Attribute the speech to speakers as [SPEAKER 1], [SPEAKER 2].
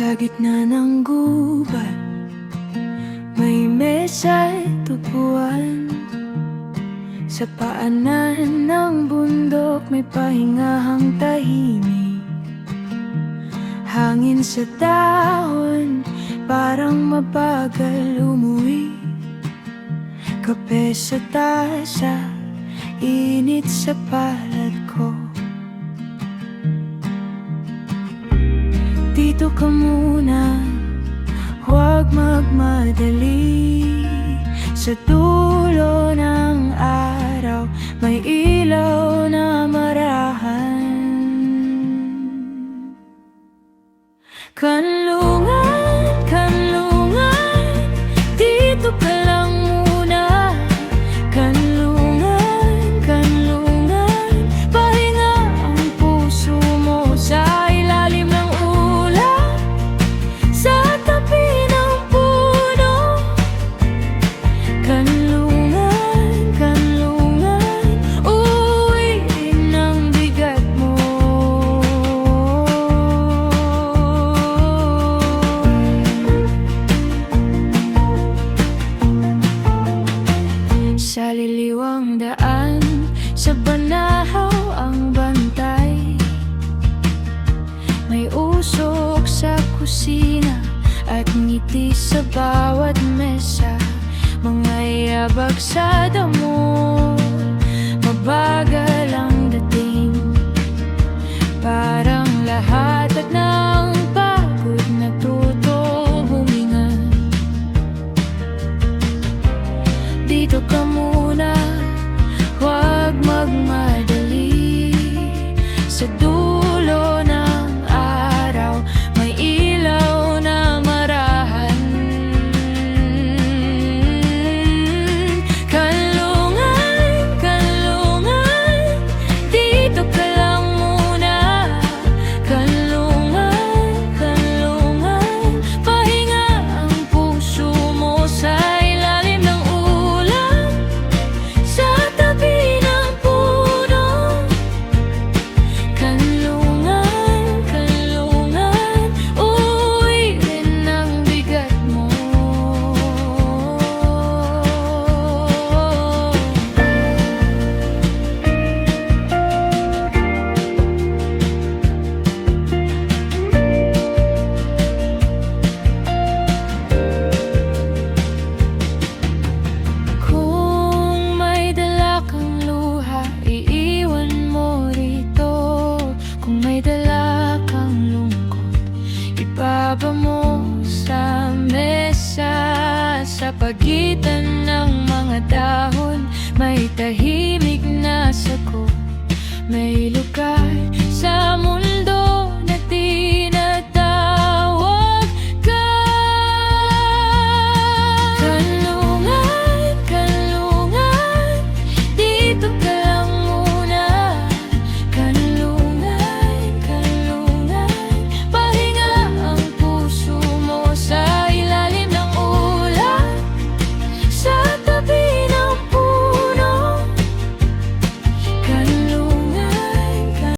[SPEAKER 1] Sa gitna ng gubat, may mesa'y tupuan. Sa paanan ng bundok, may pahingahang tahimik. Hangin sa dahon, parang mabagal umuwi. Kape sa tasa, init sa palad ko. Dito ka muna, huwag magmadali. Sa dulo ng araw, may ilaw na marahan. Kanlungan, kanlungan, dito ka lang muna. Kanlungan, kanlungan, pahinga ang puso mo sa ilalim ng ulap, sa tabi ng puno. Kanlungan, kanlungan, uuwiin ang bigat mo. Sa liliwang daan, sa banahaw ang bantay. May usok sa kusina at ngiti sa bawat mesa. Mga yabag sa damo, mabagal ang dating. Parang lahat at ng pagod natuto huminga. Dito ka muna, huwag magmadali. Sa dulo ng araw, may ilaw na marahan. Kanlungan, kanlungan, dito ka lang muna. Kanlungan, kanlungan, pahinga ang puso mo sa ilalim ng ulap, sa tabi ng puno. Kanlungan, kanlungan, uuwiin ang bigat mo. Kung may dala kang luha, iiwan mo rito. Kung may dala kang lungkot, ibaba mo sa mesa. Sa pagitan ng mga dahon, may tahimik na sagot. May lugar sa mula